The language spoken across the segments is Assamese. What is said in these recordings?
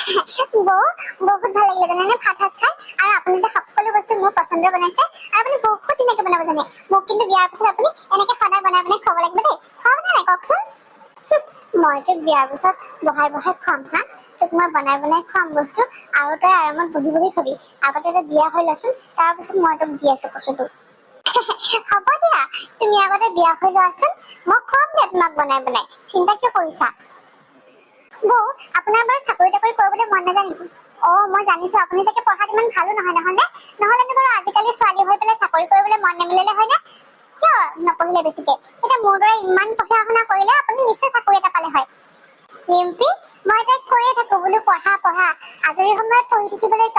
বৌ বহুত ভাল লাগিলে জানেনে ভাত সাজ খাই আৰু আপুনি যে সকলো বস্তু মোৰ পচন্দৰ বনাইছে আৰু আপুনি বহুত ধুনীয়াকৈ বনাব জানে মোক কিন্তু বিয়াৰ পিছত আপুনি এনেকে সদায় বনাই বনাই খুৱাব লাগিব দেই খুৱাব নে নাই কওকচোন মই তোক বিয়াৰ পিছত বহাই বহাই খুৱাম হা তোক মই বনাই বনাই খুৱাম বস্তু আৰু তই আৰামত বহি বহি খাবি আগতে তই বিয়া হৈ লচোন তাৰপিছত মই তোক দি আছো কচুটো হ'ব দিয়া তুমি আগতে বিয়া হৈ লোৱাচোন মই খুৱাম দে তোমাক বনাই বনাই চিন্তা কিয় কৰিছা বৌ আপোনাৰ বাৰু চাকৰি তাকৰি কৰিবলৈ মন নাযায় নেকি মই জানিছো আপুনি চাগে পঢ়াত ইমান ভালো নহয় নহ'লেনো বাৰু আজিকালি ছোৱালী হৈ পেলাই চাকৰি কৰিবলৈ মন নিমিলিলে হয় নে কিয় নপঢ়িলে বেছিকে এতিয়া মোৰ দৰে ইমান পঢ়া শুনা কৰিলে আপুনি নিশ্চয় চাকৰি এটা পালে হয় ৰিম্পী মই তাইক কৈয়ে থাকো বোলো পঢ়া আজৰি সময়ত পঢ়ি থাকিবলৈ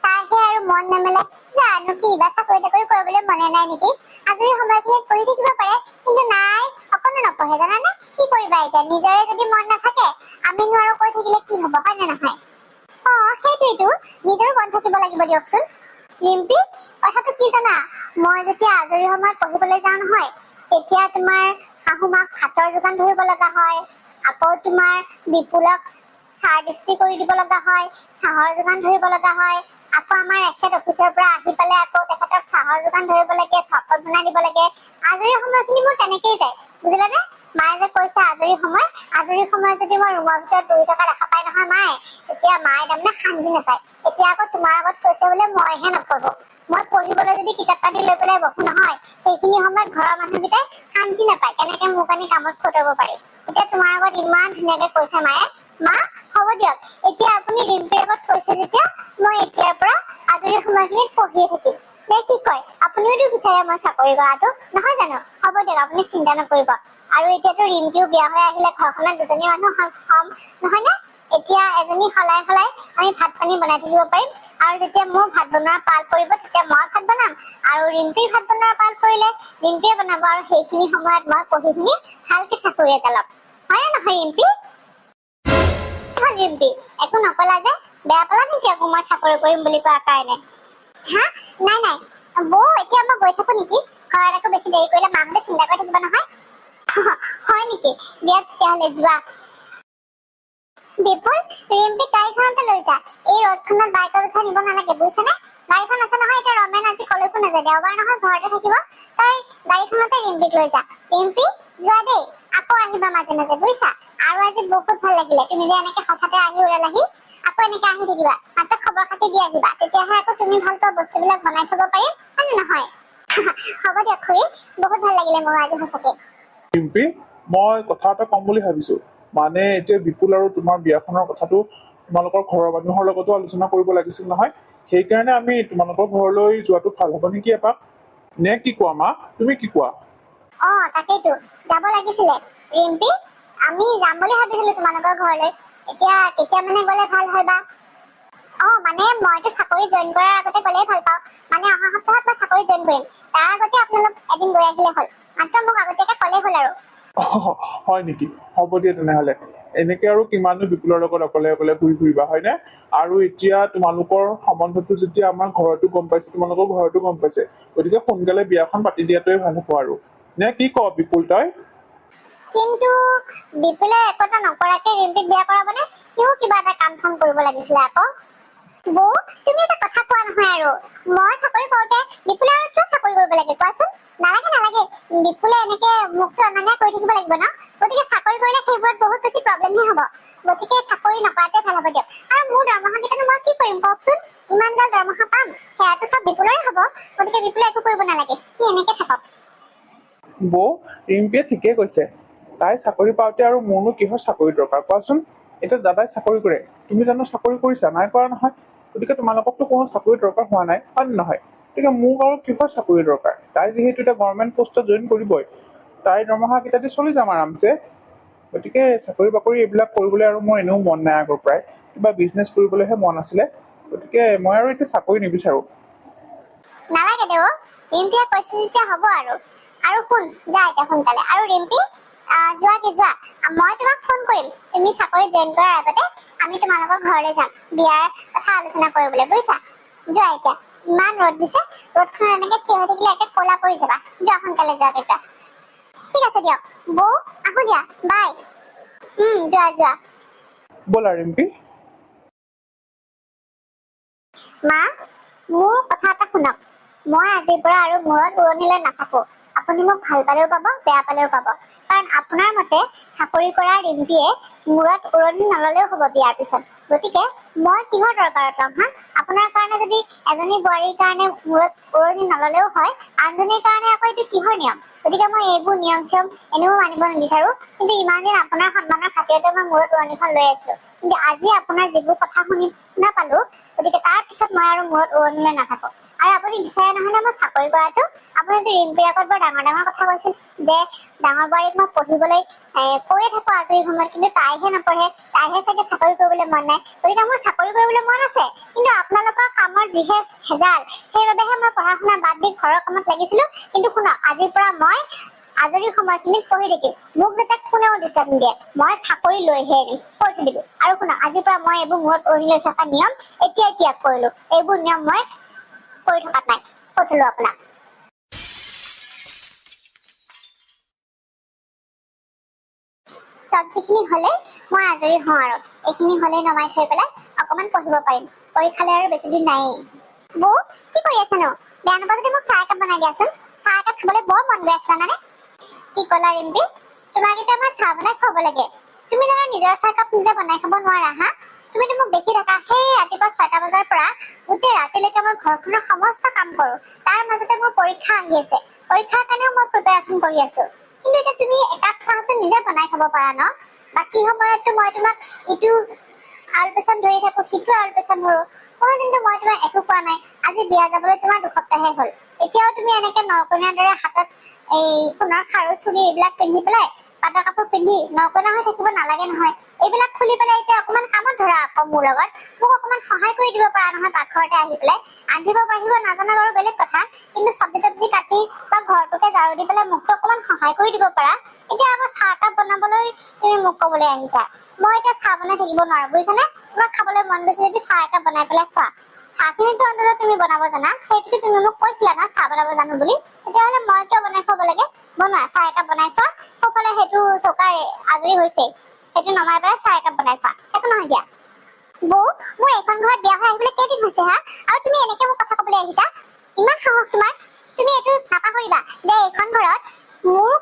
তাইহে আৰু মন নেমেলে জানো কিবা চাকৰি তাকৰি কৰিবলৈ মনে নাই নেকি আজৰি সময়খিনিত পঢ়ি থাকিব পাৰে কিন্তু নাই অকণো নপঢ়ে জানানে কি কৰিবা এতিয়া নিজৰে যদি মন নাথাকে আমিনো আৰু কৈ থাকিলে কি হ'ব হয় নে নহয় সেইটোৱেইটো নিজৰো মন থাকিব লাগিব দিয়কচোন ৰিম্পী কথাটো কি জানা মই যেতিয়া আজৰি সময়ত পঢ়িবলৈ যাওঁ নহয় তেতিয়া তোমাৰ শাহুমাক ভাতৰ যোগান ধৰিব লগা হয় আকৌ তোমাৰ বিপুলক চাহ ডিষ্ট্ৰি কৰি দিব লগা হয় চাহৰ যোগান ধৰিব লগা হয় আকৌ আমাৰ এখেত অফিচৰ পৰা আহি পেলাই আকৌ তেখেতক চাহৰ যোগান ধৰিব লাগে চৰবত বনাই দিব লাগে আজৰি সময়খিনি মোৰ তেনেকেই যায় বুজিলানে মায়ে যে কৈছে আজৰি সময়ত যদি মই ৰুমৰ ভিতৰত বহি থকা দেখা পাই নহয় মায়ে তেতিয়া মায়ে তাৰমানে শান্তি নাপায় এতিয়া আকৌ তোমাৰ আগত কৈছে বোলে মইহে নপঢ়ো মই পঢ়িবলৈ যদি কিতাপ পাতি লৈ পেলাই বহো নহয় সেইখিনি সময়ত ঘৰৰ মানুহকেইটাই শান্তি নাপায় কেনেকে মোক আনি কামত খটাব পাৰি এতিয়া তোমাৰ আগত ইমান ধুনীয়াকে কৈছে মায়ে মা হ'ব দিয়ক এতিয়া আপুনি ৰিম্পীৰ আগত কৈছে যেতিয়া মই এতিয়াৰ পৰা আজৰি সময়খিনিত পঢ়িয়ে থাকিম নে কি কয় আপুনিওতো বিচাৰে মই চাকৰি কৰাটো নহয় জানো হ'ব দিয়ক আপুনি চিন্তা নকৰিব আৰু এতিয়াতো ৰিম্পীও বিয়া হৈ আহিলে ঘৰখনত দুজনী মানুহ হম নহয় নে এতিয়া এজনী সলাই আমি ভাত পানী বনাই থাকিব পাৰিম আৰু যেতিয়া মোৰ ভাত বনোৱাৰ পাল পৰিব তেতিয়া মই ভাত বনাম আৰু ৰিম্পীৰ ভাত বনোৱাৰ পাল পৰিলে ৰিম্পীয়ে বনাব আৰু সেইখিনি সময়ত মই পঢ়ি শুনি ভালকে চাকৰি এটা ল'ম হয় নে নহয় ৰিম্পী ৰিম্পী একো নকলা যে বেয়া পালা নেকি আকৌ মই চাকৰি কৰিম বুলি কোৱাৰ কাৰণে হা নাই বৌ এতিয়া মই গৈ থাকো নেকি ঘৰত আকৌ বেছি দেৰি কৰিলে মাহঁতে চিন্তা কৰি থাকিব নহয় হয় নেকি দিয়া তেতিয়াহ'লে যোৱা বিপুল ৰিম্পী গাড়ীখনতে লৈ যা এই ৰ'দখনত বাইকত উঠাই নিব নালাগে বুজিছানে গাড়ীখন আছে নহয় এতিয়া ৰমেন আজি কলৈকো নাযায় দেওবাৰ নহয় ঘৰতে থাকিব তই গাড়ীখনতে ৰিম্পীক লৈ যা ৰিম্পী যোৱা দেই আকৌ আহিবা মাজে মাজে বুজিছা আৰু আজি বহুত ভাল লাগিলে তুমি যে এনেকে হঠাতে আহি ওলালাহি আকৌ এনেকে আহি থাকিবা মাত্ৰ খবৰ খাতি দি আহিবা তেতিয়াহে আকৌ তুমি ভাল পোৱা বস্তুবিলাক বনাই থব পাৰিম হয় নে নহয় হ'ব দিয়ক খুৰী বহুত ভাল লাগিলে মোৰ আজি সঁচাকে ৰিম্পী মই কথা এটা কম বুলি ভাবিছো মানে এতিয়া বিপুল আৰু তোমাৰ বিয়াখনৰ কথাটো তোমালোকৰ ঘৰৰ মানুহৰ লগতো আলোচনা কৰিব লাগিছিল নহয় সেইকাৰণে আমি তোমালোকৰ ঘৰলৈ যোৱাটো ভাল হ'ব নেকি এপাক নে কি কোৱা মা তুমি কি কোৱা তাকেইতো যাব লাগিছিলে ৰিম্পী আমি যাম বুলি ভাবিছিলো তোমালোকৰ ঘৰলৈ এতিয়া কেতিয়া মানে গ'লে ভাল হয় বা মানে মইতো চাকৰি জইন কৰাৰ আগতে গ'লেই ভাল পাওঁ মানে অহা সপ্তাহত মই চাকৰি জইন কৰিম তাৰ আগতে আপোনালোক এদিন গৈ আহিলে হ'ল মাত্ৰ মোক আগতীয়াকে ক'লেই হ'ল আৰু হয় নেকি হ'ব দিয়া তেনেহলে এনেকে আৰু কিমানো বিপুলৰ লগত অকলে অকলে ঘূৰি ফুৰিবা হয়নে আৰু এতিয়া তোমালোকৰ সম্বন্ধটো যেতিয়া আমাৰ ঘৰতো গম পাইছে তোমালোকৰ ঘৰতো গম পাইছে গতিকে সোনকালে বিয়াখন পাতি দিয়াটোৱে ভাল হ'ব আৰু নে কি ক বিপুল তই কিন্তু বিপুলে একতা নকৰাকে ৰিম্পীক বিয়া কৰাবনে সিও কিবা এটা কাম চাম কৰিব লাগিছিলে আকৌ বৌ তুমি এটা কথা কোৱা নহয় আৰু মই চাকৰি কৰোঁতে বিপুলে আৰু কিয় চাকৰি কৰিব লাগে কোৱাচোন নালাগে বিপুলে এনেকে মুখটো অনান্য কৰি থাকিব লাগিব ন গতিকে চাকৰি কৰিলে সেইবোৰত বহুত বেছি প্ৰব্লেমহে হ'ব গতিকে চাকৰি নকৰাটোৱে ভাল হ'ব দিয়ক আৰু মোৰ দৰমহা কেইটানো মই কি কৰিম কওকচোন ইমান গাল দৰমহা পাম সেয়াটো চব বিপুলৰে হ'ব গতিকে বিপুলে একো কৰিব নালাগে সি এনেকে থাকক বৌ ৰিম্পীয়ে ঠিকে কৈছে তাই চাকৰি পাওঁতে আৰু মোৰনো কিহৰ চাকৰি দৰকাৰ কোৱাচোন এতিয়া দাদাই চাকৰি কৰে তুমি জানো চাকৰি কৰিছা নাই কৰা নহয় গতিকে তোমালোককতো কোনো চাকৰি দৰকাৰ হোৱা নাই হয় নে নহয় গতিকে মোক আৰু কিহৰ চাকৰি দৰকাৰ তাই যিহেতু এতিয়া গভৰ্ণমেণ্ট পোষ্টত জইন কৰিবই তাইৰ দৰমহা কেইটা চলি যাম আৰামছে গতিকে চাকৰি বাকৰি এইবিলাক কৰিবলৈ আৰু মোৰ এনেও মন নাই আগৰ পৰাই কিবা বিজনেছ কৰিবলৈহে মন আছিলে গতিকে মই আৰু এতিয়া চাকৰি নিবিচাৰো নালাগে দেও ৰিম্পীয়ে কৈছে যেতিয়া হ'ব আৰু শুন যা এতিয়া সোনকালে আৰু ৰিম্পী যোৱা মই তোমাক ফোন কৰিম তুমি চাকৰি জইন কৰাৰ আগতে আমি তোমালোকৰ ঘৰলৈ যাম বিয়াৰ কথা আলোচনা কৰিবলৈ বুজিছা যোৱা এতিয়া ইমান ৰ'দ দিছে ৰ'দখনত এনেকে থিয় হৈ থাকিলে একে ক'লা পৰি যাবা যোৱা সোনকালে যোৱা ঠিক আছে দিয়ক বৌ আহো দিয়া বাই যোৱা ব'লা ৰিম্পী মা, মোৰ কথা এটা শুনক। মই আজিৰ পৰা আৰু মূৰত উৰণিলৈ নাথাকো। আপুনি মোক ভাল পালেও পাব, বেয়া পালেও পাব। কাৰণ আপোনাৰ মতে চাকৰি কৰা ৰিম্পীয়ে মূৰত উৰণি নললেও হ'ব বিয়াৰ পিছত। গতিকে মই কিহৰ দৰকাৰত ল'ম হা? আপোনাৰ কাৰণে যদি এজনী বোৱাৰীৰ কাৰণে মূৰত উৰণি নললেও হয়, আনজনীৰ কাৰণে আকৌ এইটো কিহৰ নিয়ম? গতিকে মই এইবোৰ নিয়ম চিয়ম এনেও মানিব নিবিচাৰো। কিন্তু ইমান দিন আপোনাৰ সন্মানৰ খাতিৰতে মই মূৰত উৰণিখন লৈ আছিলো। কিন্তু আজি আপোনাৰ যিবোৰ কথা শুনি নাপালো, গতিকে তাৰ পিছত মই আৰু মূৰত উৰণিলৈ নাথাকো। আৰু আপুনি বিচাৰে নহয় নে মই চাকৰি কৰাটো? আপুনিতো ৰিম্পীৰ আগত বৰ ডাঙৰ ডাঙৰ কথা কৈছিল যে ডাঙৰ বোৱাৰীক মই পঢ়িবলৈ কৈয়ে থাকো আজৰি সময়ত, কিন্তু তাইহে নপঢ়ে, তাইহে চাগে চাকৰি কৰিবলৈ মন নাই। গতিকে মোৰ চাকৰি কৰিবলৈ মন আছে, কিন্তু আপোনালোকৰ কামৰ যিহে ভেজাল, সেইবাবেহে মই পঢ়া শুনা বাদ দি ঘৰৰ কামত লাগিছিলো। কিন্তু শুনক, আজিৰ পৰা মই আজৰি সময়খিনিত পঢ়ি থাকিম। মোক যাতে কোনেও ডিষ্টাৰ্ব নিদিয়ে, মই চাকৰি লৈহে এৰিম, কৈ থৈ দিলো। আৰু শুনক, আজিৰ পৰা মই এইবোৰ মূৰত উৰণি লৈ থকা নিয়ম এতিয়া ত্যাগ কৰিলো। এইবোৰ নিয়ম মই কৰি থকা নাই, কৈ থলো আপোনাক। চব্জিখিনি হলে মই আজৰি হওঁ আৰু এইখিনি হলে নমাই থৈ পেলাই অকমান পঢ়িব পাৰিম। পৰীক্ষালৈ আৰু বেছি দিন নায়েই। বৌ, কি কৰি আছানো? বেয়া নাপাওঁ যদি মোক চাহ একাপ বনাই দিয়াচোন। চাহ একাপ খাবলৈ বৰ মন গৈ আছে জানানে? কি ক'লা ৰিম্পী? তোমাক এতিয়া মই চাহ বনাই খুৱাব লাগে? তুমি জানো নিজৰ চাহ একাপ নিজে বনাই খাব নোৱাৰা হা? তুমিতো মোক দেখি থাকা, সেই ৰাতিপুৱা 6টা বজাৰ পৰা গোটেই ৰাতিলৈকে মই ঘৰখনৰ সমস্ত কাম কৰো। তাৰ মাজতে মোৰ পৰীক্ষা আহি আছে, পৰীক্ষাৰ কাৰণেও মই প্ৰিপেয়াৰেশ্যন কৰি আছো। কিন্তু এতিয়া তুমি একাপ চাহটো নিজে বনাই খাব পাৰা ন? বাকী সময়ততো মই তোমাক ইটো আলপৈচান ধৰি থাকো, সিটো আলপৈচান ধৰো। কোনোদিনটো মই তোমাক একো কোৱা নাই। আজি বিয়া যাবলৈ তোমাৰ 2 সপ্তাহে হ'ল, এতিয়াও তুমি এনেকে নকইনাৰ দৰে হাতত এই সোণৰ খাৰু চুৰি এইবিলাক পিন্ধি পেলাই, পাটৰ কাপোৰ পিন্ধি নকইনা হৈ থাকিব নালাগে নহয়। এইবিলাক খুলি পেলাই এতিয়া অকমান কামত ধৰা আকৌ মোৰ লগত। মোক অকমান সহায় কৰি দিব পাৰা নহয় পাকঘৰতে আহি পেলাই। ৰান্ধিব বাঢ়িব নাজানা বাৰু বেলেগ কথা, কিন্তু চব্জি তব্জি কাটি বা ঘৰটোকে ঝাৰু দি পেলাই মোকতো অকমান সহায় কৰি দিব পাৰা। এতিয়া আকৌ চাহ একাপ বনাবলৈ তুমি মোক ক'বলৈ আহিছা। মই এতিয়া চাহ বনাই থাকিব নোৱাৰো, বুজিছানে? তোমাক খাবলৈ মন গৈছে যদি চাহ একাপ বনাই পেলাই খোৱা। চাহখিনিতো অন্ততঃ তুমি বনাব জানা, সেইটোতো তুমি মোক কৈছিলা না চাহ বনাব জানো বুলি। তেতিয়াহ'লে মই কিয় বনাই খুৱাব লাগে? বনোৱা, চাহ একাপ বনাই খোৱা। সোঁফালে সেইটো চৌকা আজৰি হৈছে, সেইটো নমাই পেলাই চাহ একাপ বনাই খোৱা। একো নহয় দিয়া। বৌ, মোৰ এইখন ঘৰত বিয়া হৈ আহিবলৈ কেইদিন হৈছে হা? আৰু তুমি এনেকে মোক কথা ক'বলৈ আহিছা? ইমান সাহস তোমাৰ? তুমি এইটো নাপাহৰিবা যে এইখন ঘৰত মোৰ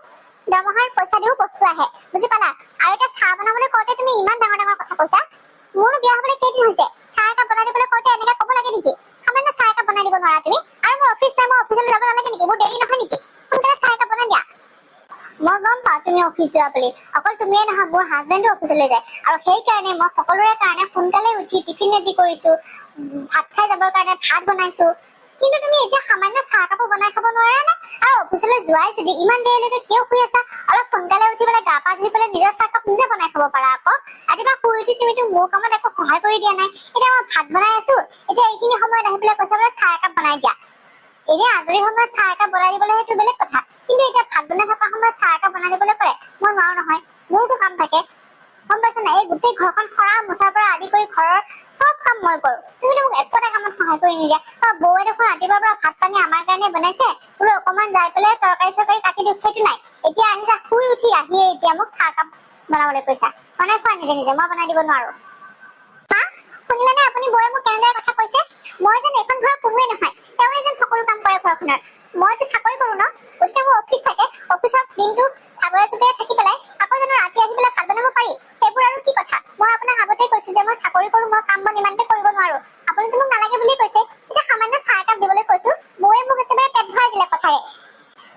দৰমহাৰ পইচা দিও বস্তু আহে, বুজি পালা? আৰু এতিয়া চাহ বনাবলৈ কওঁতে তুমি ইমান ডাঙৰ ডাঙৰ কথা কৈছা। মোৰো বিয়া হ'বলৈ কেইদিন হৈছে, চাহ একাপ বনাই দিবলৈ কওঁতে এনেকে ক'ব লাগে নেকি? সামান্য চাহ একাপ বনাই দিব নোৱাৰা তুমি? আৰু মোৰ অফিচ নাই, মই অফিচলৈ যাব নালাগে নেকি? মোৰ দেৰি নহয় নেকি? সোনকালে চাহ একাপ বনাই দিয়া। মই গম পাওঁ তুমি অফিচ যোৱা বুলি। অকল তুমিয়ে নহয়, মোৰ হাজবেণ্ডো অফিচলৈ যায়। আৰু সেইকাৰণে মই সকলোৰে কাৰণে সোনকালে উঠি টিফিন ৰেডি কৰিছো, ভাত খাই যাবৰ কাৰণে ভাত বনাইছো। কিন্তু তুমি এতিয়া সামান্য চাহ একাপো বনাই খাব নোৱাৰা নে? আৰু অফিচলৈ যোৱাই যদি ইমান দেৰিলৈকে কিয় শুই আছা? অলপ সোনকালে উঠি পেলাই গা পা ধুই পেলাই নিজৰ চাহকাপ নিজে বনাই খাব পাৰা আকৌ। ৰাতিপুৱা শুই উঠি তুমিতো মোৰ কামত একো সহায় কৰি দিয়া নাই। এতিয়া মই ভাত বনাই আছো, এতিয়া এইখিনি সময়ত আহি পেলাই কৈছা বোলে চাহ একাপ বনাই দিয়া। এনে আজৰি সময়ত চাহ একাপ বনাই দিবলৈ সেইটো বেলেগ কথা, কিন্তু এতিয়া ভাত বনাই থকা সময়ত চাহ একাপ বনাই দিবলৈ কয়, মই নোৱাৰো নহয়। মোৰতো কাম থাকে, গম পাইছা নাই? এই গোটেই ঘৰখন সৰা মোচাৰ পৰা আদি কৰি ঘৰৰ চব কাম মই কৰো, তুমিতো মোক একো এটা কামত সহায় কৰি নিদিয়া। বৌয়ে দেখোন ৰাতিপুৱাৰ পৰা ভাত পানী আমাৰ কাৰণে বনাইছে, বোলো অকমান যাই পেলাই তৰকাৰী চৰকাৰী কাটি দিওঁ, সেইটো নাই। এতিয়া আহিছা শুই উঠি আহিয়ে এতিয়া মোক চাহ কাপ বনাবলৈ কৈছা। বনাই খোৱা নিজে নিজে, মই বনাই দিব নোৱাৰো। মা, শুনিলানে আপুনি বৌয়ে মোক কেনেদৰে কথা কৈছে? মই যেন এইখন ঘৰৰ কোনোৱে নহয়, তেওঁৱে যেন সকলো কাম কৰে ঘৰখনৰ। মইতো চাকৰি কৰো ন, গতিকে মোৰ অফিচ থাকে। অফিচত দিনটো ভাগৰে জোগৰে থাকি পেলাই আকৌ জানো ৰাতি আহি পেলাই ভাত বনাব পাৰি? সেইবোৰ আৰু কি কথা? মই আপোনাক আগতেই কৈছো যে মই চাকৰি কৰো, মই কাম বন ইমানকে কৰিব নোৱাৰো। আপুনিতো মোক নালাগে বুলি কৈছে, এতিয়া সামান্য চাহ একাপ দিবলৈ কৈছো। বৌয়ে মোক একেবাৰে পেট ভৰাই দিলে কথাৰে।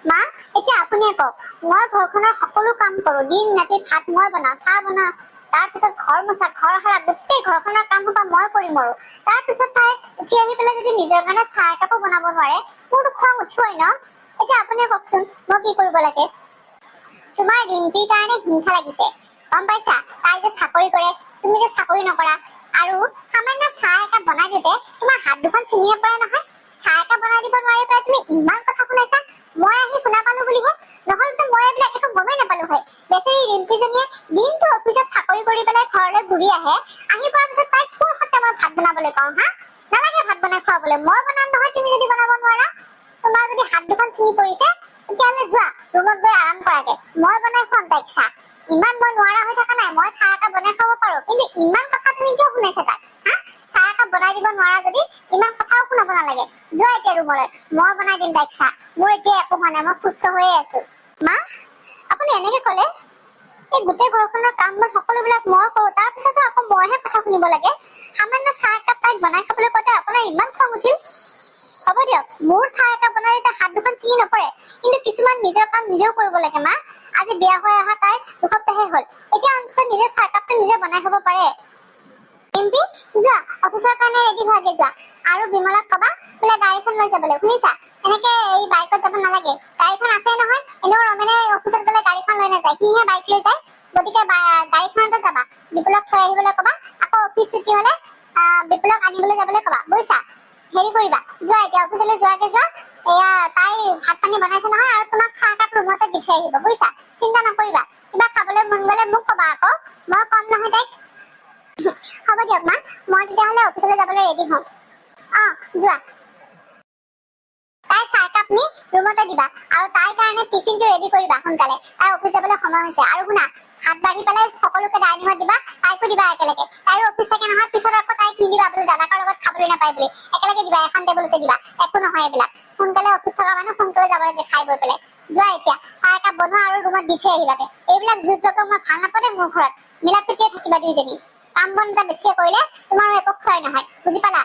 মা, এতিয়া আপুনিয়ে কওক, মই ঘৰখনৰ সকলো কাম কৰো, দিন ৰাতি ভাত মই বনাও, চাহ বনাও, তাৰপিছত ঘৰ মোচা, ঘৰ সৰা, গোটেই ঘৰখনৰ কাম সোপা মই কৰি মৰো। তাৰপিছত তাই উঠি আহি পেলাই যদি নিজৰ কাৰণে চাহ একাপো বনাব নোৱাৰে, মোৰতো খং উঠিবই ন? এতিয়া আপুনিয়ে কওকচোন মই কি কৰিব লাগে? তোমাৰ ৰিম্পীৰ কাৰণে হিংসা লাগিছে, গম পাইছা? তাই যে চাকৰি কৰে, তুমি যে চাকৰি নকৰা। আৰু সামান্য চাহ একাপ বনাই দিওঁতে তোমাৰ হাত দুখন ছিঙিয়ে পৰে নহয়। চাহ একাপ বনাই দিব নোৱাৰি পেলাই তুমি ইমান কথা শুনাইছা। মই আহি শুনা পালো বুলিহে, নহ'লেতো মই এইবিলাক একো গমেই নাপালো হয়। বেচেৰি ৰিম্পীজনীয়ে দিনটো অফিচত চাকৰি কৰি পেলাই ঘৰলৈ ঘূৰি আহে, আহি পোৱাৰ পিছত তাইক কোন সত্তে মই ভাত বনাবলৈ কওঁ হা? নালাগে ভাত বনাই খুৱাবলৈ, মই বনাম নহয় তুমি যদি বনাব নোৱাৰা। তোমাৰ যদি হাত দুখন ছিঙি পৰিছে, তেতিয়াহ'লে যোৱা ৰুমত গৈ আৰাম কৰাগে, মই বনাই খুৱাম তাইক চাহ। ইমান মই নোৱাৰা হৈ থকা নাই, মই চাহ একাপ বনাই খাব পাৰো, কিন্তু ইমান কথা তুমি কিয় শুনাইছা তাক হা? চাহ একাপ বনাই দিব নোৱাৰা যদি ইমান নালাগে যোৱা এতিয়া ৰুমলৈ মই বনাই দিম তাইক চাহ মোৰ এতিয়া একো হোৱা নাই মই সুস্থ হৈয়ে আছো মা আপুনি এনেকে ক'লে এই গোটেই ঘৰখনৰ কাম বন সকলোবিলাক মই কৰো তাৰপিছতো আকৌ মইহে কথা শুনিব লাগে সামান্য চাহ একাপ তাইক বনাই খাবলৈ কওঁতে আপোনাৰ ইমান খং উঠিল হ'ব দিয়ক মোৰ চাহ একাপ বনালে তাই হাত দুখন ছিঙি নপৰে কিন্তু কিছুমান নিজৰ কাম নিজেও কৰিব লাগে মা আজি বিয়া হৈ অহা তাই দুসপ্তাহে হ'ল এতিয়া অন্তত নিজে চাহ একাপটো নিজে বনাই খাব পাৰে এমপি যোৱা অফিচৰ কাৰণে ৰেডি হোৱাগে যোৱা আৰু বিমলক কবা বোলে গাড়ীখন লৈ যাবলৈ শুনিছা এনেকে এই বাইকত যাব নালাগে গাড়ীখন আছে নহয় এনেও ৰমেনে অফিচত গ'লে গাড়ীখন লৈ নাযায় সিহে বাইক লৈ যায় গতিকে গাড়ীখনতে যাবা বিপুলক থৈ আহিবলৈ কবা আকৌ অফিচ ছুটি হ'লে বিপুলক আনিবলৈ যাবলৈ কবা বুজিছা হেৰি কৰিবা যোৱা এতিয়া অফিচলৈ যোৱাকে যোৱা এয়া তাই ভাত পানী বনাইছে নহয় আৰু তোমাক চাহ কাপ ৰুমতে দি থৈ আহিব বুজিছা চিন্তা নকৰিবা কিবা খাবলৈ মন গ'লে মোক কবা আকৌ মই কম নহয় তাইক হ'ব দিয়ক মা মই তেতিয়াহ'লে অফিচলৈ যাবলৈ ৰেডি হ'ম যোৱা তাই চাহ কাপ নি ৰুমতে দিবা আৰু তাইৰ কাৰণে টিফিনটো ৰেডি কৰিবা সোনকালে তাই অফিচ যাবলৈ সময় হৈছে আৰু শুনা হাত বাঢ়ি পেলাই সকলোকে ডাইনিঙত দিবা তাইকো দিবা একেলগে তাইৰো অফিচ থাকে নহয় পিছত আকৌ তাইক নিদিবা বোলে দাদাকৰ লগত খাবলৈ নাপায় বুলি একেলগে দিবা এখন টেবুলতে দিবা একো নহয় এইবিলাক সোনকালে অফিচ থকা মানুহ সোনকালে যাব লাগে খাই বৈ পেলাই যোৱা এতিয়া চাহ একাপ বনোৱা আৰু ৰুমত দি থৈ আহিবাগে এইবিলাক জুচ বকৰ মই ভাল নাপাওঁ মোৰ ঘৰত মিলা প্ৰীতিৰে থাকিবা দুইজনী কাম বন এটা বেছিকে কৰিলে তোমাৰো একো ক্ষয় নহয় বুজি পালা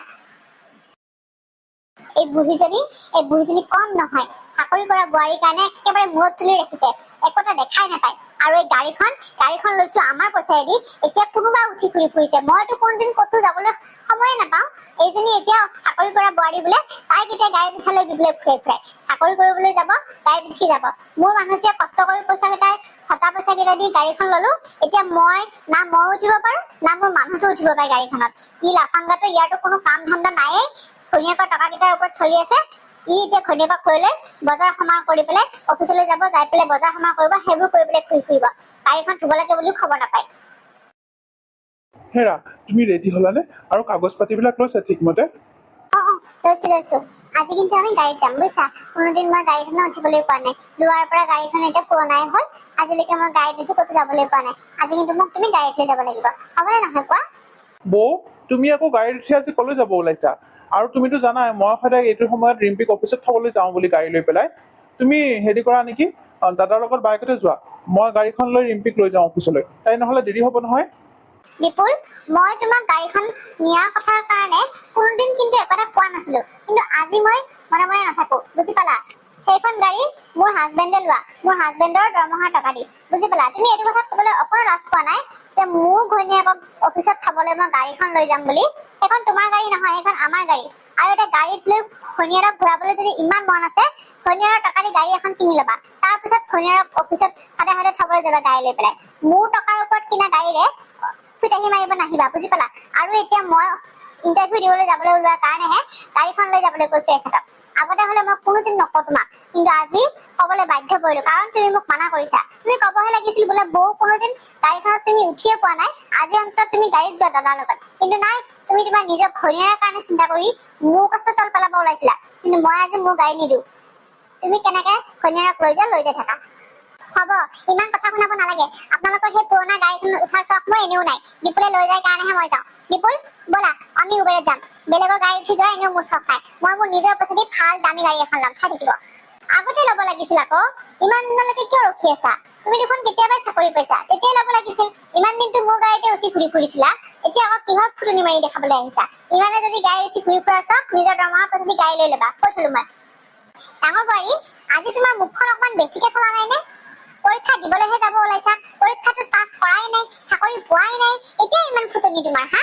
এই বুঢ়ীজনী কম নহয় চাকৰি কৰা বোৱাৰীৰ কাৰণে একেবাৰে মূৰত তুলি ৰাখিছে একোটা দেখাই নাপায় আৰু এই গাড়ীখন লৈছো আমাৰ পইচাৰেদি এতিয়া কোনোবা উঠি ঘূৰি ফুৰিছে মইতো কোনোদিন ক'তো যাবলৈ সময়ে নাপাওঁ এইজনী এতিয়া চাকৰি কৰা বোৱাৰী বোলে তাইক এতিয়া গাড়ী পিঠালৈ বিবলৈ ফুৰে চাকৰি কৰিবলৈ যাব গাড়ী পিঠি যাব মোৰ মানুহটোৱে কষ্ট কৰি পইচা কেইটাই হতা পইচা কেইটা দি গাড়ীখন ললো এতিয়া মই উঠিব পাৰো না মোৰ মানুহটো উঠিব পাৰে গাড়ীখনত ই লাফাংগাটো ইয়াৰতো কোনো কাম ধান্দা নায়েই ঘৈণীয়েকৰ টকা কেইটাৰ ওপৰত চলি আছে ই এতিয়া ঘৈণীয়েকক লৈ লৈ বজাৰ সমাৰ কৰি পেলাই অফিচলৈ যাব যাই পেলাই বজাৰ সমাৰ কৰিব সেইবোৰ কৰি পেলাই ঘূৰি ফুৰিব গাড়ীখন ধুব লাগে বুলিও খবৰ নাপায় হেৰা তুমি ৰেডি হলানে আৰু কাগজ পাতিবিলাক লৈছা ঠিকমতে লৈছো আজি কিন্তু আমি গাড়ীত যাম বুজিছা কোনোদিন মই গাড়ীখনত উঠিবলৈ পোৱা নাই লোৱাৰ পৰা গাড়ীখন এতিয়া পুৰণাই হ'ল আজিলৈকে মই গাড়ীত উঠি ক'তো যাবলৈ পোৱা নাই আজি কিন্তু মোক তুমি গাড়ীত লৈ যাব লাগিব হ'বনে নহয় কোৱা বৌ তুমি আকৌ গাড়ীত উঠি আজি কলৈ যাব ওলাইছা আৰু তুমিতো জানাই মই সদায় এইটো সময়ত ৰিম্পিক অফিচত থবলৈ যাওঁ বুলি গাড়ী লৈ পেলাই তুমি হেৰি কৰা নেকি দাদাৰ লগত বাইকতে যোৱা মই গাড়ীখন লৈ ৰিম্পিক লৈ যাওঁ অফিচলৈ তাই নহ'লে দেৰি হ'ব নহয় বিপুল মই তোমাক গাড়ীখন নিয়াৰ কথাৰ কাৰণে কোনোদিন কিন্তু একোটা কোৱা নাছিলো কিন্তু আজি মই মনে মনে নাথাকো বুজি পালা সেইখন গাড়ী মোৰ হাজবেণ্ডে লোৱা মোৰ হাজবেণ্ডৰ দৰমহাৰ টকা দি বুজি পালা তুমি এইটো কথা ক'বলৈ অকণো লাজ পোৱা নাই যে মোৰ ঘৈণীয়েকক অফিচত থবলৈ মই গাড়ীখন লৈ যাম বুলি সেইখন তোমাৰ গাড়ী নহয় সেইখন আমাৰ গাড়ী আৰু এটা গাড়ীত লৈ ঘৈণীয়েৰক ঘূৰাবলৈ যদি ইমান মন আছে ঘৈণীয়েৰৰ টকা দি গাড়ী এখন কিনি ল'বা তাৰপিছত ঘৈণীয়েৰক অফিচত সদায় থবলৈ যাবা গাড়ী লৈ পেলাই মোৰ টকাৰ ওপৰত কিনা গাড়ীৰে ফিটাহি মাৰিব নাহিবা বুজি পালা আৰু এতিয়া মই ইণ্টাৰভিউ দিবলৈ যাবলৈ ওলোৱাৰ কাৰণেহে গাড়ীখন লৈ যাবলৈ কৈছো এখেতক আগতে হ'লে মই কোনোদিন নকওঁ তোমাক কিন্তু আজি ক'বলৈ বাধ্য পৰিলো কাৰণ তুমি মোক মানা কৰিছা তুমি ক'বহে লাগিছিল বোলে বৌ কোনোদিন গাড়ীখনত তুমি উঠিয়ে পোৱা নাই আজি অন্তত তুমি গাড়ীত যোৱা দাদাৰ লগত কিন্তু নাই তুমি তোমাৰ নিজৰ ঘৈণীয়েৰৰ কাৰণে চিন্তা কৰি মোৰ কষ্ট তল পেলাব ওলাইছিলা কিন্তু মই আজি মোৰ গাড়ী নিদিওঁ তুমি কেনেকে ঘৈণীয়েৰক লৈ যাই থাকা হ'ব ইমান কথা শুনাব নালাগে আপোনালোকৰ সেই পুৰণা গাড়ীখন উঠাৰ চখ মোৰ এনেও নাই বিপুলে লৈ যায় কাৰণেহে মই যাওঁ বিপুল ব'লা আমি উবেৰত যাম বেলেগৰ গাড়ী উঠি যোৱা এনেও মোৰ চখ নাই মই মোৰ নিজৰ পইচা দি ভাল দামী গাড়ী এখন ল'ম চাই থাকিব আগতে ল'ব লাগিছিল আকৌ ইমান দিনলৈকে কিয় ৰখি আছা তুমি দেখোন কেতিয়াবাই চাকৰি পাইছা তেতিয়াই ল'ব লাগিছিল ইমান দিনটো মোৰ গাড়ীতে উঠি ঘূৰি ফুৰিছিলা এতিয়া আকৌ কিহৰ ফুটনি মাৰি দেখাবলৈ আহিছা ইমানে যদি গাড়ী উঠি ঘূৰি ফুৰা চখ নিজৰ দৰমহাৰ পইচা দি গাড়ী লৈ ল'বা কৈ থলো মই ডাঙৰ বোৱাৰী আজি তোমাৰ মুখখন অকমান বেছিকে চলা নাই নে পৰীক্ষা দিবলৈহে যাব ওলাইছা পৰীক্ষাটোত পাছ কৰাই নাই চাকৰি পোৱাই নাই এতিয়া ইমান ফুটনি তোমাৰ হা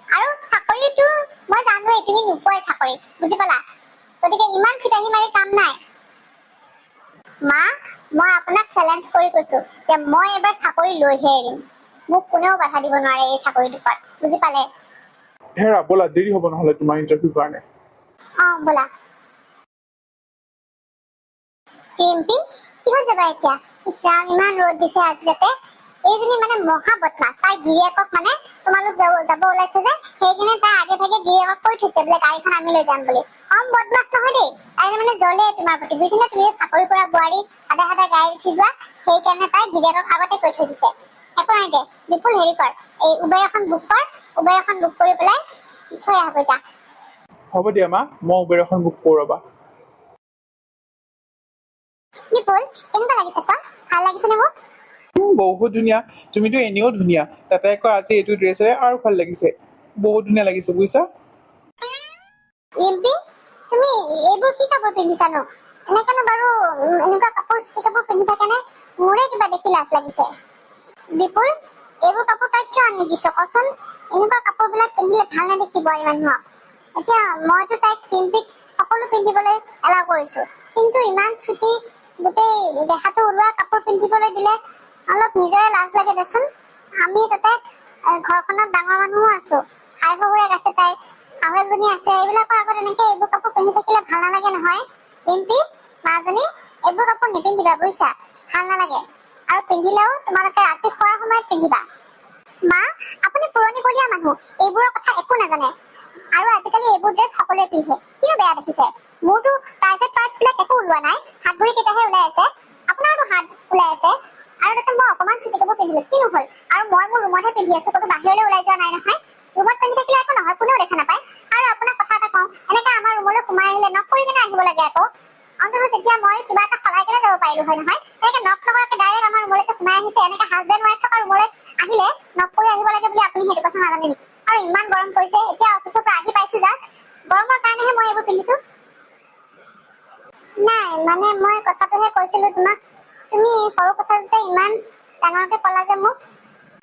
আৰু চাকৰিটো মই জানোৱেই তুমি নোপোৱাই চাকৰি বুজি পালা গতিকে ইমান ফিটাহি মাৰি কাম নাই মা মই আপোনাক চেলেঞ্জ কৰি কৈছো যে মই এবাৰ চাকৰি লৈহে এৰিম মোক কোনেও বাধা দিব নোৱাৰে এই চাকৰিটোৰ বুজি পালে হেৰা ব'লা দেৰি হ'ব নহ'লে তোমাৰ ইণ্টাৰভিউৰ কাৰণে ব'লা ৰিম্পি কিহত যাবা এতিয়া ইছৰাম ইমান ৰ'দ দিছে আজি যাতে এইজনী মানে মহা বদমাছ তাই গিৰিয়েকক মানে তোমালোক যাব ওলাইছে যে সেইকাৰণে তাই আগে ভাগে গিৰিয়েকক কৈ থৈছে বোলে গাড়ীখন আমি লৈ যাম বুলি কম বদমাছ নহয় দেই তাই মানে জ্বলে তোমাৰ প্ৰতি বুজিছানে তুমি চাকৰি কৰা বোৱাৰী সদায় গাড়ী উঠি যোৱা সেইকাৰণে তাই গিৰিয়েকক আগতে কৈ থৈ দিছে একো নাই দে বিপুল হেৰি কৰ এই উবেৰ এখন বুক কৰি পেলাই থৈ আহগৈ যা হ'ব দিয়া মা, মই উবেৰ এখন বুক কৰোঁ ৰ'বা। বিপুল কেনেকুৱা লাগিছে কোৱা? ভাল লাগিছেনে মোক? বহুত ধুনীয়া, তুমিতো এনেও ধুনীয়া, তাতে আকৌ আজি এইটো ড্ৰেছেৰে আৰু ভাল লাগিছে। বহুত ধুনীয়া লাগিছে বুজিছা। ৰিম্পী, তুমি এইবোৰ কি কাপোৰ পিন্ধিছানো? এনেকেনো বাৰু এনেকুৱা কাপোৰ চুটি কাপোৰ পিন্ধি থাকেনে? মোৰে কিবা দেখি লাজ লাগিছে। বিপুল, এইবোৰ কাপোৰ তই কিয় আনি দিছ কচোন? এনেকুৱা কাপোৰবিলাক পিন্ধিলে ভাল নেদেখিব এই মানুহক। এতিয়া মইতো তাইক ৰিম্পীক সকলো পিন্ধিবলৈ এলাউ কৰিছো, কিন্তু ইমান চুটি গোটেই দেহাটো ওলোৱা কাপোৰ পিন্ধিবলৈ দিলে অলপ নিজৰে লাজ লাগে দেচোন। আমি তাতে ঘৰখনত ডাঙৰ মানুহো আছো, খাই শহুৰেক আছে, তাইৰ শাহু এজনী আছে, এইবিলাকৰ আগত এনেকে এইবোৰ কাপোৰ পিন্ধি থাকিলে ভাল নালাগে নহয়। ৰিম্পী মাজনী, এইবোৰ কাপোৰ নিপিন্ধিবা বুজিছা, ভাল নালাগে। আৰু পিন্ধিলেও তোমালোকে ৰাতি খোৱাৰ সময়ত পিন্ধিবা। মা, আপুনি পুৰণিকলীয়া মানুহ, এইবোৰৰ কথা একো নাজানে। আৰু আজিকালি এইবোৰ ড্ৰেছ সকলোৱে পিন্ধে, কিনো বেয়া দেখিছে? মোৰতো প্ৰাইভেট পাৰ্টছ বিলাক একো ওলোৱা নাই, হাত ভৰি কেইটাহে ওলাই আছে, আপোনাৰতো হাত ওলাই আছে। আৰু তাতে মই অকণমান চুটি কাপোৰ পিন্ধিলো, কিনো হ'ল? আৰু মই মোৰ ৰুমতহে পিন্ধি আছো, ক'তো বাহিৰলৈ ওলাই যোৱা নাই নহয়। ৰুমত পিন্ধি থাকিলে একো নহয়, কোনেও দেখা নাপায়। আৰু আপোনাক কথা এটা কওঁ, এনেকে আমাৰ ৰুমলৈ সোমাই আহিলে নক কৰি কেনে আহিব লাগে আকৌ। অন্ততঃ তেতিয়া মই কিবা এটা সলাই কেনে যাব পাৰিলো হয় নহয়। এনেকে নক নকৰাকে ডাইৰেক্ট আমাৰ ৰুমলৈকে সোমাই আহিছে, এনেকে হাজবেণ্ড ৱাইফ থকা ৰুমলৈ আহিলে নক কৰি আহিব লাগে বুলি আপুনি সেইটো কথা নাজানে নেকি? আৰু ইমান গৰম পৰিছে, এতিয়া অফিচৰ পৰা আহি পাইছো জাষ্ট, গৰমৰ কাৰণেহে মই এইবোৰ পিন্ধিছো। নাই মানে মই কথাটোহে কৈছিলো তোমাক, তুমি সৰু কথাটোতে ইমান ডাঙৰকে ক'লা যে মোক।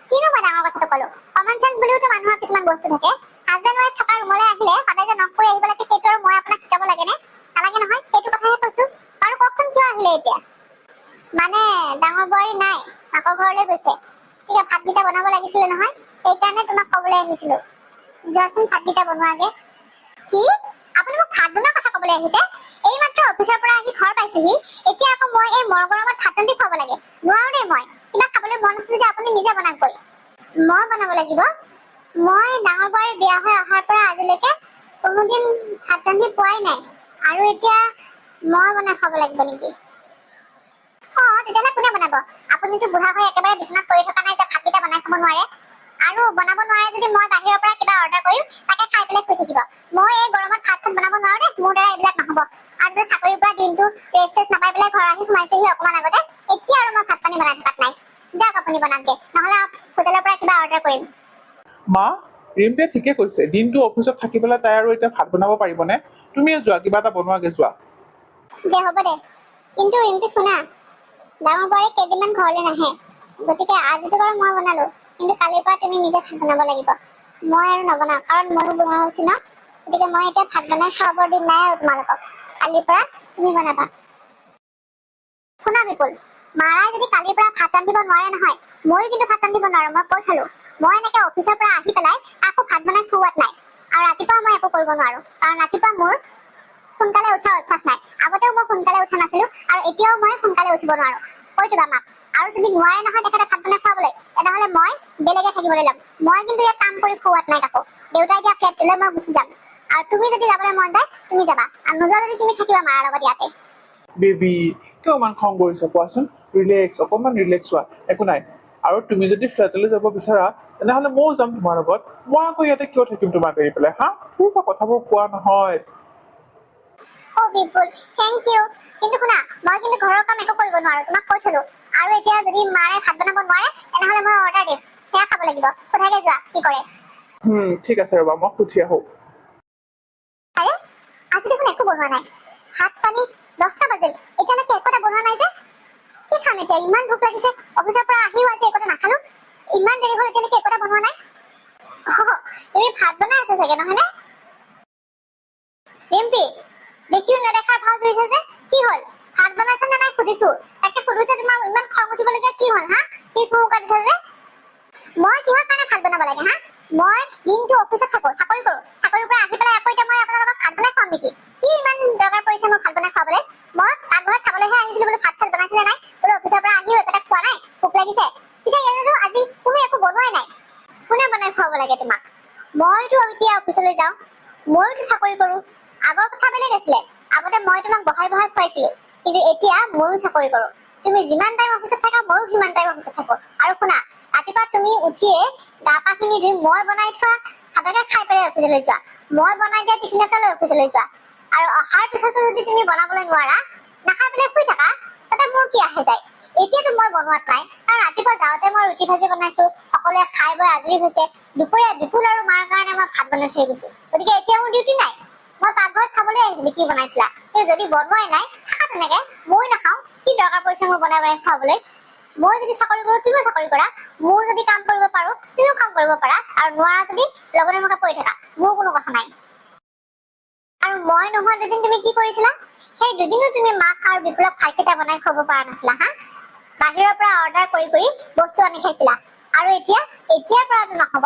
কিনো মই ডাঙৰ কথাটো ক'লো? কমন চেন্স বুলিওতো মানুহৰ কিছুমান বস্তু থাকে। হাজবেণ্ড ৱাইফ থকা ৰুমলৈ আহিলে সদায় যে নক কৰি আহিব লাগে, সেইটো আৰু মই আপোনাক শিকাব লাগে নে? নালাগে নহয়, সেইটো কথাহে কৈছো। আৰু কওকচোন কিয় আহিলে এতিয়া? মানে ডাঙৰ বোৱাৰী নাই, মাকৰ ঘৰলৈ গৈছে। ঠিক আছে, ভাতকেইটা বনাব লাগিছিলে নহয়, সেইকাৰণে তোমাক ক'বলৈ আহিছিলো। যোৱাচোন ভাতকেইটা বনোৱাগে। কি? আপুনি মোক ভাত বনোৱাৰ কথা ক'বলৈ আহিছে? এই মাত্ৰ অফিচৰ পৰা আহি ঘৰ পাইছোহি, এতিয়া আকৌ মই এই মৰ গৰমত ভাত ৰান্ধি খুৱাব লাগে? নোৱাৰো দেই মই। কিবা খাবলৈ মন আছে যদি আপুনি নিজে বনাওকগৈ। মই বনাব লাগিব? মই ডাঙৰ বোৱাৰী বিয়া হৈ অহাৰ পৰা আজিলৈকে কোনোদিন ভাত ৰান্ধি পোৱাই নাই, আৰু এতিয়া মই বনাই খাব লাগিব নেকি? তেতিয়াহ'লে কোনে বনাব? আপুনিতো বুঢ়া হৈ একেবাৰে বিচনাত পৰি থকা নাই যে ভাতকেইটা বনাই খাব নোৱাৰে। আৰু বনাব নোৱাৰে যদি মই বাহিৰৰ পৰা কিবা অৰ্ডাৰ কৰিম, তাকে খাই পেলাই শুই থাকিব। মই এই গৰমত ভাত বনাব নোৱাৰো দেই, মোৰ দ্বাৰা এইবিলাক নহ'ব। আৰু যে চাকৰিৰ পৰা দিনটো ৰেষ্ট নাপাই পেলাই ঘৰ আহি সোমাইছোহি অকমান আগতে, এতিয়া আৰু মই ভাত পানী বনাই থকাত নাই। যাওক আপুনি বনাওকগে, নহ'লে হোটেলৰ পৰা কিবা অৰ্ডাৰ কৰিম। মা, ৰিম্পীয়ে ঠিকে কৈছে, দিনটো অফিচত থাকি পেলাই তাই আৰু এতিয়া ভাত বনাব পাৰিবনে? তুমিয়ে যোৱা, কিবা এটা বনোৱাগে যোৱা। দে হ'ব দে, কিন্তু ৰিম্পী শুনা, ডাঙৰ বোৱাৰী কেইদিনমান ঘৰলৈ নাহে, গতিকে আজিতো বাৰু মই বনালো, কিন্তু কালিৰ পৰা তুমি নিজে ভাত বনাব লাগিব। মই আৰু নবনাও, কাৰণ ময়ো বুঢ়া হৈছো ন, গতিকে মই এতিয়া ভাত বনাই খুৱাবৰ দিন নাই আৰু তোমালোকক। কালিৰ পৰা তুমি বনাবা। শুনা বিপুল, মাৰাই যদি কালিৰ পৰা ভাত ৰান্ধিব নোৱাৰে নহয়, ময়ো কিন্তু ভাত ৰান্ধিব নোৱাৰো, মই কৈ খালো। মই এনেকে অফিচৰ পৰা আহি পেলাই আকৌ ভাত বনাই খুওৱাত নাই। আৰু ৰাতিপুৱা মই একো কৰিব নোৱাৰো, কাৰণ ৰাতিপুৱা মোৰ সোনকালে উঠাৰ অভ্যাস নাই। আগতেও মই সোনকালে উঠা নাছিলো, আৰু এতিয়াও মই সোনকালে উঠিব নোৱাৰো। কৈ দিবা মাক। আৰু যদি নোৱাৰে নহয় তেখেতে ভাত বনাই খুৱাবলৈ, তেনেহ'লে মই বেলেগে থাকিবলৈ ল'ম। মই কিন্তু ইয়াত কাম কৰি খুওৱাত নাই কাকো। দেউতাই দিয়া ফ্লেটটোলৈ মই গুচি যাম। আৰু তুমি যদি যাবলৈ মন যায় তুমি যাবা, আৰু নোযোৱা যদি তুমি থাকিবা মাৰ লগত ইয়াতে। বেবী, কিয় ইমান খং কৰিছা কোৱাচোন? ৰিলেক্স, অকণমান ৰিলেক্স হোৱা, একো নাই। আৰু তুমি যদি ফ্লেটলৈ যাব বিচাৰা, তেনেহ'লে ময়ো যাম তোমাৰ লগত। মই আকৌ ইয়াতে কিয় থাকিম তোমাক এৰি পেলাই, হা? প্লিজ কথাবোৰ কোৱা নহয়। বিপুল, থেংক ইউ। কিন্তু শুনা, মই কিন্তু ঘৰৰ কাম একো কৰিব নোৱাৰো, তোমাক কৈ থলো। আৰু এতিয়া যদি মাৰে ভাত বনাব নোৱাৰে, তেনেহ'লে মই অৰ্ডাৰ দিম, সেয়া খাব লাগিব। সোধাগে যোৱা কি কৰে। ঠিক আছে ৰ'বা, মই সুধি আহো। আৰে, আজি দেখোন একো বনোৱা নাই। ভাত পানী 10টা বাজিল, এতিয়ালৈকে একোটা বনোৱা নাই যে। কি খাম এতিয়া? ইমান ভোক লাগিছে, অফিচৰ পৰা আহিও আজি একোটা নাখালো। ইমান দেৰি হ'ল এতিয়ালৈকে একোটা বনোৱা নাই। তুমি ভাত বনাই আছা চাগে, নহয়নে? ৰিম্পী, দেখিও নেদেখাৰ ভাও জুৰিছে যে, কি হ'ল? ভাত বনাইছা নে নাই সুধিছো, তাকে সুধোতে তোমাৰ ইমান খং উঠিবলগীয়া কি হ'ল, হা? পিছ মুখ কাটিছা যে। মই কিহৰ কাৰণে ভাত বনাব লাগে, হা? মই দিনটো অফিচত থাকো, চাকৰি কৰো। চাকৰিৰ পৰা আহি পেলাই আকৌ এতিয়া মই আপোনালোকক ভাত বনাই খুৱাম নেকি? কি ইমান দৰকাৰ পৰিছে মোৰ ভাত বনাই খুৱাবলৈ? মই পাকঘৰত চাবলৈহে আহিছিলো, বোলো ভাত চাত বনাইছিলে নাই, বোলো অফিচৰ পৰা আহিও একোটা খোৱা নাই, ভোক লাগিছে। পিছে ইয়াতেতো আজি কোনো একো বনোৱাই নাই। কোনে বনাই খুৱাব লাগে তোমাক? মইতো এতিয়া অফিচলৈ যাওঁ, মইতো চাকৰি কৰো। আগৰ কথা বেলেগ আছিলে, আগতে মই তোমাক বহাই বহাই খুৱাইছিলো, কিন্তু এতিয়া ময়ো চাকৰি কৰো। তুমি যিমান টাইম অফিচত থাকা, ময়ো সিমান টাইম অফিচত থাকো। আৰু শুনা, ৰাতিপুৱা তুমি উঠিয়ে গা পা খিনি ধুই মই বনাই থোৱা ভাতকে খাই পেলাই অফিচলৈ যোৱা, মই বনাই দিয়া টিফিনকে লৈ অফিচলৈ যোৱা, আৰু অহাৰ পিছতো যদি তুমি বনাবলৈ নোৱাৰা, নাখাই পেলাই শুই থাকা, তাতে মোৰ কি আহে যায়? এতিয়াতো মই বনোৱাত নাই, কাৰণ ৰাতিপুৱা যাওঁতে মই ৰুটি ভাজি বনাইছো, সকলোৱে খাই বৈ আজৰি হৈছে, দুপৰীয়া বিপুল আৰু মাৰ কাৰণে মই ভাত বনাই থৈ গৈছো, গতিকে এতিয়া মোৰ ডিউটি নাই। মই পাকঘৰত খাবলৈ আহিছিলো কি বনাইছিলা, যদি বনোৱাই নাই থাকা তেনেকে, মই নাখাওঁ, কি দৰকাৰ পৰিছে মোৰ বনাই বনাই খাবলৈ? মই যদি চাকৰি কৰো তুমিও চাকৰি কৰা, মোৰ যদি কাম কৰিব পাৰো তুমিও কাম কৰিব পাৰা, আৰু নোৱাৰা যদি লগতে মুখে পৰি থাকা, মোৰ কোনো কথা নাই। আৰু মই নোহোৱা দুদিন তুমি কি কৰিছিলা? সেই দুদিনো তুমি মাক আৰু বিপুলক ভাতকেইটা বনাই খুৱাব পৰা নাছিলা হা? বাহিৰৰ পৰা অৰ্ডাৰ কৰি কৰি বস্তু আনি খাইছিলা, আৰু এতিয়াৰ পৰাটো নহব।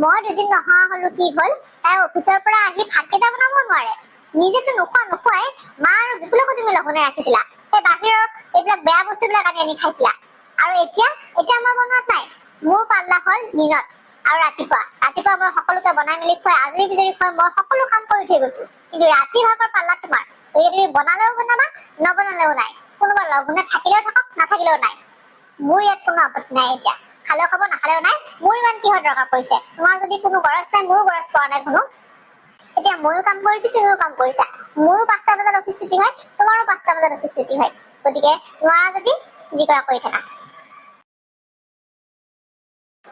মই দুদিন নহা হলো কি হল, তাই অফিচৰ পৰা আহি ভাতকেইটা বনাব নোৱাৰে, নিজেতো নোখোৱাই মা আৰু বিপুলকো তুমি লগতে ৰাখিছিলা, সেই বাহিৰৰ এইবিলাক বেয়া বস্তুবিলাক আনি খাইছিলা। আৰু এতিয়া মই বনোৱাত নাই, মোৰ পাল্লা হল দিনত আৰু ৰাতিপুৱা মই সকলোকে বনাই মেলি খুৱাই আজৰি বিজৰি খুৱাই মই সকলো কাম কৰি থৈ গৈছো, কিন্তু ৰাতি ভাগৰ পাল্লা তোমাৰ, তুমি বনালেও বনাবা নবনালেও নাই, কোনোবা লঘোণে থাকিলেও থাকক নাথাকিলেও নাই, মোৰ ইয়াত কোনো আপত্তি নাই। এতিয়া খালেও খাব নাখালেও নাই, মোৰ ইমান কিহৰ দৰকাৰ পৰিছে? তোমাৰ যদি কোনো গৰজ নাই, মোৰো গৰজ পৰা নাই কোনো। এতিয়া ময়ো কাম কৰিছো তুমিও কাম কৰিছা, মোৰো 5টা বজাত অফিচ ছুটি হয়, তোমাৰো 5টা বজাত অফিচ ছুটি হয়, গতিকে নোৱাৰা যদি যি কৰা কৰি থাকা।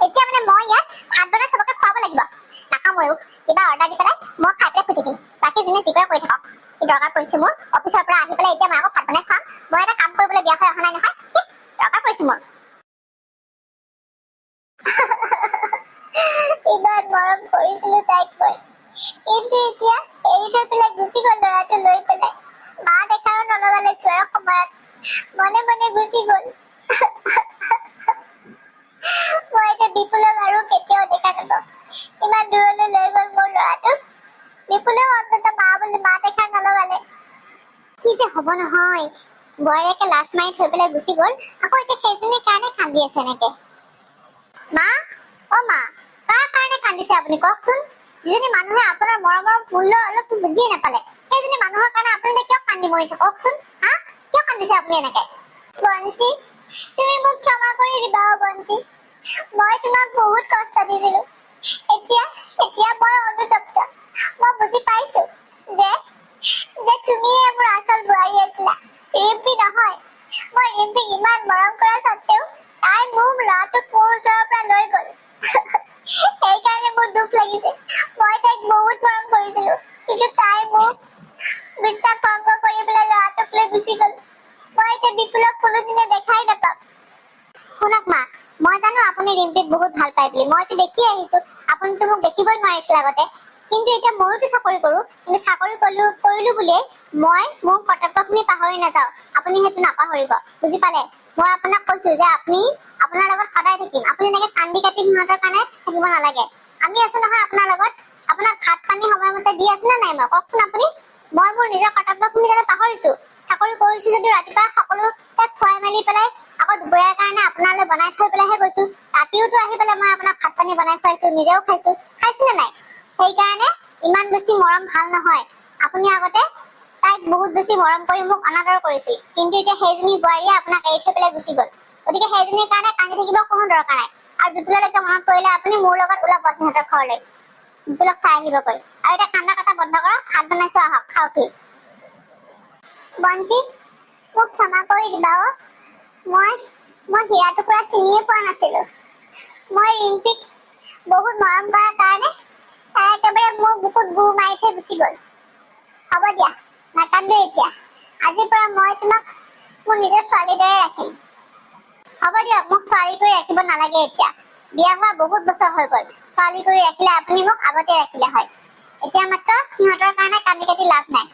এতিয়া মই ইয়াত ভাত বনাই চবকে খুৱাব লাগিব, নাখাওঁ ময়ো, কিবা অৰ্ডাৰ দি পেলাই মই খাই পেলাই শুই থাকিম, বাকী যোনে যি কৰে কৰি থাকক, কি দৰকাৰ পৰিছে মোৰ অফিচৰ পৰা আহি পেলাই এতিয়া মই আকৌ ভাত বনাই খাম? মই এটা কাম কৰিবলৈ বিয়া হৈ অহা নাই নহয়, দৰকাৰ পৰিছে মোৰ? ইমান মৰম কৰিছিলো তাইক মই, কিন্তু এতিয়া এৰি থৈ পেলাই গুচি গল ল'ৰাটো লৈ পেলাই, মা দেখাৰো নলগালে যোৱাৰ সময়ত মনে মনে গুচি গল। মই এতিয়া বিপুলক আৰু কেতিয়াও দেখা নাপাম, ইমান দূৰলৈ লৈ গল মোৰ ল'ৰাটোক, বিপুলেও অন্তত মা দেখা নলগালে। কি যে হব নহয়, বোৱাৰীয়েকে লাজ মাৰি থৈ পেলাই গুচি গল, আকৌ এতিয়া সেইজনীৰ কাৰণে কান্দি আছে এনেকে। মা, অ মা, কাৰ কাৰণে কান্দিছে আপুনি কওকচোন? যিজনী মানুহে আপোনাৰ মৰমৰ মূল্য অলপ বুজিয়ে নাপালে, সেইজনী মানুহৰ কাৰণে আপুনি কিয় কান্দি মৰিছে কওকচোন? হা, কিয় কান্দিছে আপুনি এনেকে? বন্তি, তুমি মোক ক্ষমা কৰি দিবা বন্তি, মই তোমাক বহুত কষ্ট দিছিলো, এতিয়া মই অনুতপ্ত, মই বুজি পাইছো যে তুমিয়ে মোৰ আচল বোৱাৰী আছিলা, ৰিম্পী নহয়। মই ৰিম্পীক ইমান মৰম কৰা স্বত্তেও তাই মোৰ ল'ৰাটোক মোৰ ওচৰৰ পৰা লৈ গল। সেইকাৰণে মোৰ দুখ লাগিছে, মই তাইক বহুত মৰম কৰিছিলো, কিন্তু তাই মোক বিশ্বাস ভংগ কৰি পেলাই ল'ৰাটোক লৈ গুচি গল। মই এতিয়া বিপুলক কোনোদিনে দেখাই নাপাম। শুনক মা, মই জানো আপুনি ৰিম্পীক বহুত ভাল পায় বুলি, মইতো দেখি আহিছো, আপুনিতো মোক দেখিবই নোৱাৰিছিল আগতে, কিন্তু এতিয়া ময়োতো চাকৰি কৰো, কিন্তু চাকৰি কৰিলো বুলিয়ে মই মোৰ কৰ্তব্যখিনি পাহৰি নাযাওঁ, আপুনি সেইটো নাপাহৰিব, বুজি পালে? মই আপোনাক কৈছো যে আপোনাৰ লগত সদায় থাকিম, আপুনি এনেকে কান্দি কাটি সিহঁতৰ কাৰণে থাকিব নালাগে, আমি আছো নহয় আপোনাৰ লগত। আপোনাক ভাত পানী সময়মতে দি আছে নে নাই মই কওকচোন আপুনি? মই মোৰ নিজৰ কৰ্তব্যখিনি জানো পাহৰিছো? চাকৰি কৰিছো যদিও ৰাতিপুৱা সকলোকে খুৱাই মেলি পেলাই আকৌ দুপৰীয়াৰ কাৰণে আপোনালৈ বনাই থৈ পেলাইহে গৈছো, ৰাতিওতো আহি পেলাই মই আপোনাক ভাত পানী বনাই খুৱাইছো, নিজেও খাইছো নে নাই? সেইকাৰণে ইমান বেছি মৰম ভাল নহয়। আপুনি আগতে তাইক বহুত বেছি মৰম কৰি মোক অনাদৰ কৰিছিল, কিন্তু এতিয়া সেইজনী বোৱাৰীয়ে আপোনাক এৰি থৈ পেলাই গুচি গল, গতিকে সেইজনীৰ কাৰণে কান্দি থাকিব কোনো দৰকাৰ নাই। আৰু বিপুললৈকে মনত পৰিলে আপুনি মোৰ লগত ওলাব সিহঁতৰ ঘৰলৈ, বিপুলক চাই আহিবগৈ। আৰু এতিয়া কান্দা কটা বন্ধ কৰক, ভাত বনাইছো আহক খাওকহি। বন্তি, মোক ক্ষমা কৰি দিবা অ, মই হীৰা টুকুৰা চিনিয়ে পোৱা নাছিলো, মই ৰিম্পীক বহুত মৰম কৰাৰ কাৰণে তাই একেবাৰে মোৰ বুকুত গুৰ মাৰি থৈ গুচি গল। হ'ব দিয়া, নাকান্দো এতিয়া, আজিৰ পৰা মই তোমাক মোৰ নিজৰ ছোৱালীৰ দৰে ৰাখিম। হ'ব দিয়ক, মোক ছোৱালী কৰি ৰাখিব নালাগে এতিয়া, বিয়া হোৱা বহুত বছৰ হৈ গল, ছোৱালী কৰি ৰাখিলে আপুনি মোক আগতে ৰাখিলে হয়, এতিয়া মাত্ৰ সিহঁতৰ কাৰণে কান্দি কাটি লাভ নাই।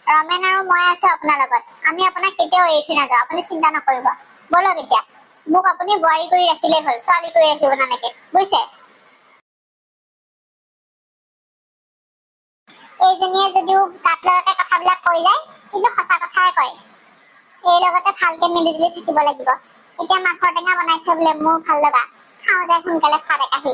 ৰমেন আৰু মই আছো আপোনাৰ লগত, আমি আপোনাক কেতিয়াও এৰি থৈ নাযাওঁ, আপুনি চিন্তা নকৰিব। বলক এতিয়া, মোক আপুনি বোৱাৰী কৰি ৰাখিলেই হ'ল, ছোৱালী কৰি ৰাখিব নালাগে, বুজিছে? এইজনীয়ে যদিও তাত লগতে কথাবিলাক কৈ যায়, কিন্তু সঁচা কথাই কয়। এই লগতে ভালকে মিলি জুলি থাকিব লাগিব। এতিয়া মাছৰ টেঙা বনাইছে বোলে মোৰ ভাল লগা, খাওঁ যায় সোনকালে ভাত একাহি।